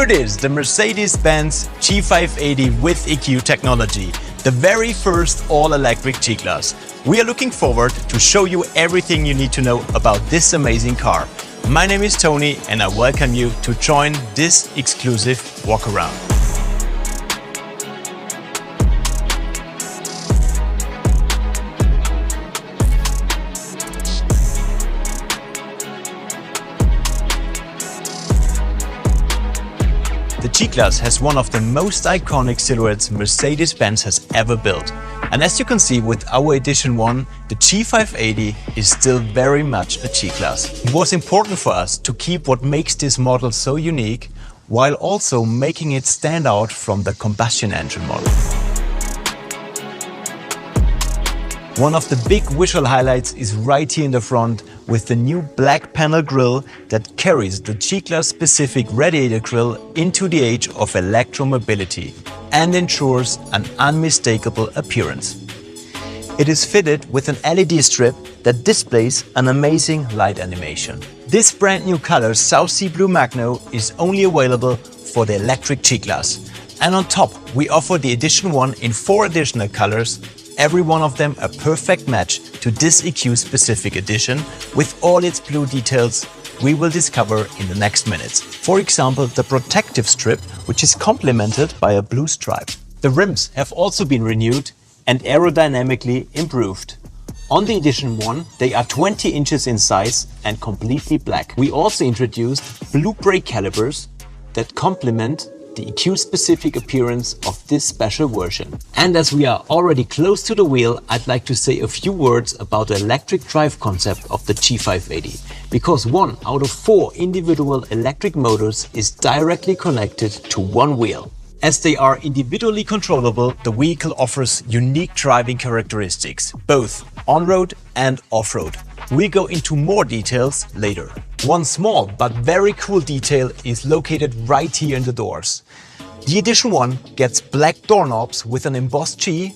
Here it is, the Mercedes-Benz G580 with EQ technology, the very first all-electric G-Class. We are looking forward to show you everything you need to know about this amazing car. My name is Tony and I welcome you to join this exclusive walk-around. The G-Class has one of the most iconic silhouettes Mercedes-Benz has ever built. And as you can see with our Edition 1, the G580 is still very much a G-Class. It was important for us to keep what makes this model so unique, while also making it stand out from the combustion engine model. One of the big visual highlights is right here in the front with the new black panel grille that carries the G-Class specific radiator grille into the age of electromobility and ensures an unmistakable appearance. It is fitted with an LED strip that displays an amazing light animation. This brand new color South Sea Blue Magno is only available for the electric G-Class. And on top we offer the Edition 1 in 4 additional colors, every one of them a perfect match to this EQ specific edition with all its blue details we will discover in the next minutes. For example, the protective strip, which is complemented by a blue stripe. The rims have also been renewed and aerodynamically improved. On the Edition 1, they are 20 inches in size and completely black. We also introduced blue brake calipers that complement the EQ-specific appearance of this special version. And as we are already close to the wheel, I'd like to say a few words about the electric drive concept of the G580, because 1 out of 4 individual electric motors is directly connected to one wheel. As they are individually controllable, the vehicle offers unique driving characteristics, both on-road and off-road. We'll go into more details later. One small but very cool detail is located right here in the doors. The Edition 1 gets black doorknobs with an embossed G.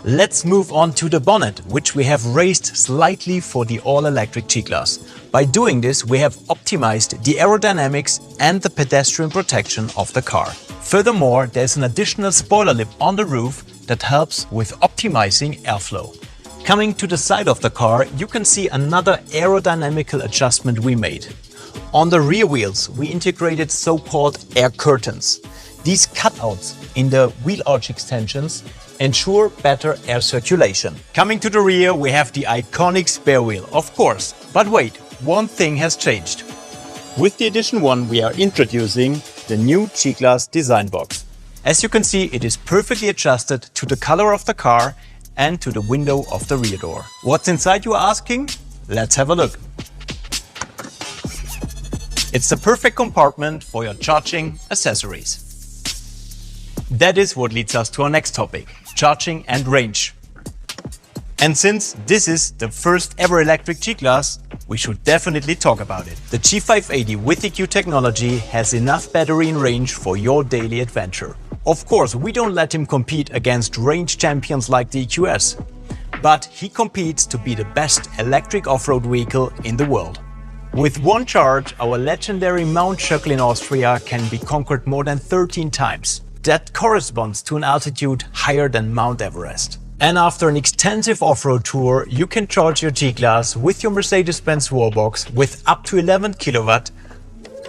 Let's move on to the bonnet, which we have raised slightly for the all-electric G-Class. By doing this, we have optimized the aerodynamics and the pedestrian protection of the car. Furthermore, there's an additional spoiler lip on the roof that helps with optimizing airflow. Coming to the side of the car, you can see another aerodynamical adjustment we made. On the rear wheels, we integrated so-called air curtains. These cutouts in the wheel arch extensions ensure better air circulation. Coming to the rear, we have the iconic spare wheel, of course. But wait, one thing has changed. With the Edition 1, we are introducing the new G-Class design box. As you can see, it is perfectly adjusted to the color of the car and to the window of the rear door. What's inside, you are asking? Let's have a look. It's the perfect compartment for your charging accessories. That is what leads us to our next topic, charging and range. And since this is the first ever electric G-Class, we should definitely talk about it. The G580 with EQ technology has enough battery and range for your daily adventure. Of course, we don't let him compete against range champions like the EQS, but he competes to be the best electric off-road vehicle in the world. With one charge, our legendary Mount Schöckl in Austria can be conquered more than 13 times. That corresponds to an altitude higher than Mount Everest. And after an extensive off-road tour, you can charge your G-Class with your Mercedes-Benz wallbox with up to 11 kilowatt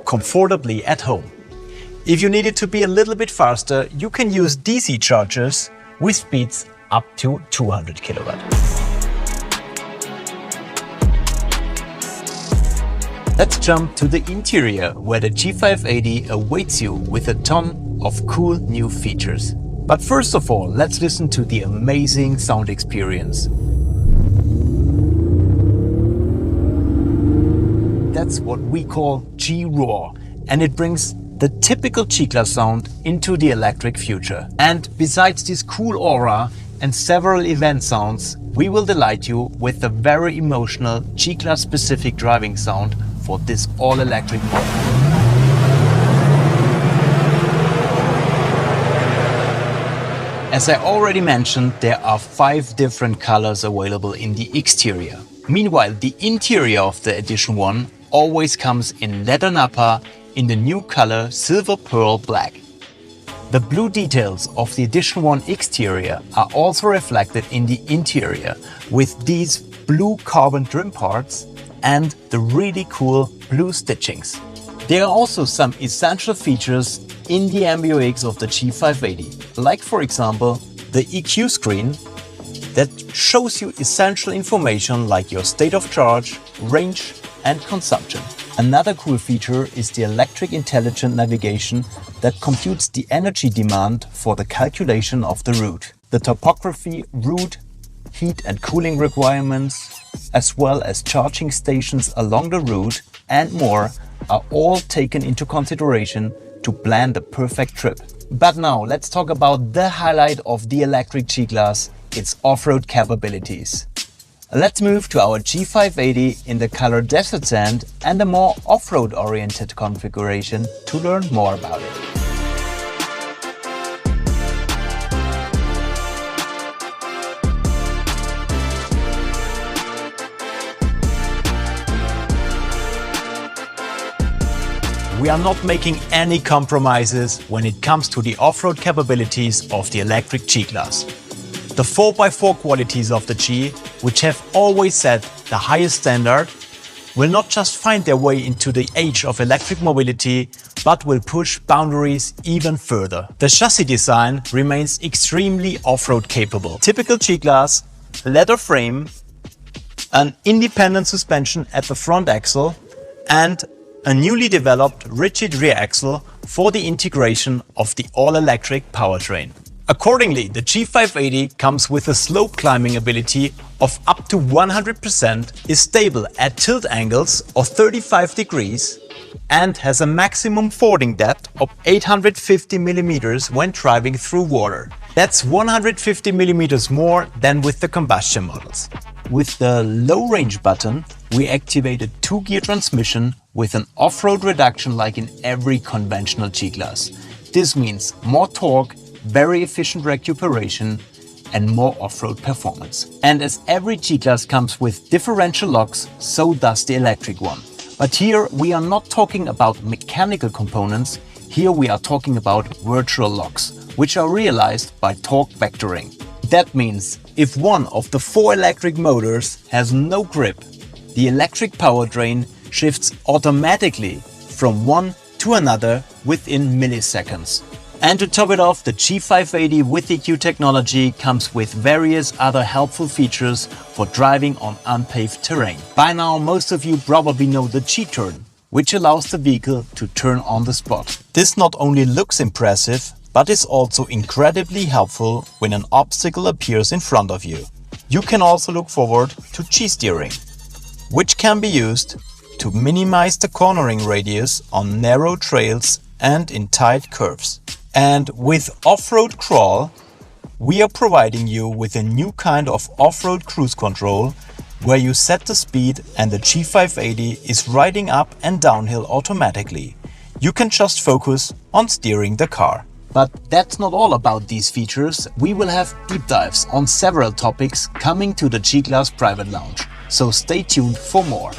comfortably at home. If you need it to be a little bit faster, you can use DC chargers with speeds up to 200 kilowatt. Let's jump to the interior, where the G580 awaits you with a ton of cool new features. But first of all, let's listen to the amazing sound experience. That's what we call G-Roar, and it brings the typical G-Class sound into the electric future. And besides this cool aura and several event sounds, we will delight you with the very emotional G-Class specific driving sound for this all-electric model. As I already mentioned, there are 5 different colors available in the exterior. Meanwhile, the interior of the Edition 1 always comes in leather nappa in the new color Silver Pearl Black. The blue details of the Edition 1 exterior are also reflected in the interior with these blue carbon trim parts and the really cool blue stitchings. There are also some essential features in the MBUX of the G580, like for example the EQ screen that shows you essential information like your state of charge, range and consumption. Another cool feature is the electric intelligent navigation that computes the energy demand for the calculation of the route. The topography, route, heat and cooling requirements, as well as charging stations along the route and more are all taken into consideration to plan the perfect trip. But now let's talk about the highlight of the electric G-Class, its off-road capabilities. Let's move to our G580 in the color Desert Sand and a more off-road oriented configuration to learn more about it. We are not making any compromises when it comes to the off-road capabilities of the electric G-Class. The 4x4 qualities of the G, which have always set the highest standard, will not just find their way into the age of electric mobility, but will push boundaries even further. The chassis design remains extremely off-road capable. Typical G-Class, leather frame, an independent suspension at the front axle, and a newly developed rigid rear axle for the integration of the all-electric powertrain. Accordingly, the G580 comes with a slope climbing ability of up to 100%, is stable at tilt angles of 35 degrees and has a maximum fording depth of 850 mm when driving through water. That's 150 mm more than with the combustion models. With the low range button, we activate a 2-gear transmission with an off-road reduction like in every conventional G-Class. This means more torque, very efficient recuperation and more off-road performance. And as every G-Class comes with differential locks, so does the electric one. But here we are not talking about mechanical components, here we are talking about virtual locks, which are realized by torque vectoring. That means if one of the 4 electric motors has no grip, the electric powertrain shifts automatically from one to another within milliseconds. And to top it off, the G580 with EQ technology comes with various other helpful features for driving on unpaved terrain. By now, most of you probably know the G-turn, which allows the vehicle to turn on the spot. This not only looks impressive, but is also incredibly helpful when an obstacle appears in front of you. You can also look forward to G-steering, which can be used to minimize the cornering radius on narrow trails and in tight curves. And with Off-Road Crawl, we are providing you with a new kind of off-road cruise control where you set the speed and the G580 is riding up and downhill automatically. You can just focus on steering the car. But that's not all about these features. We will have deep dives on several topics coming to the G-Class Private Lounge. So stay tuned for more.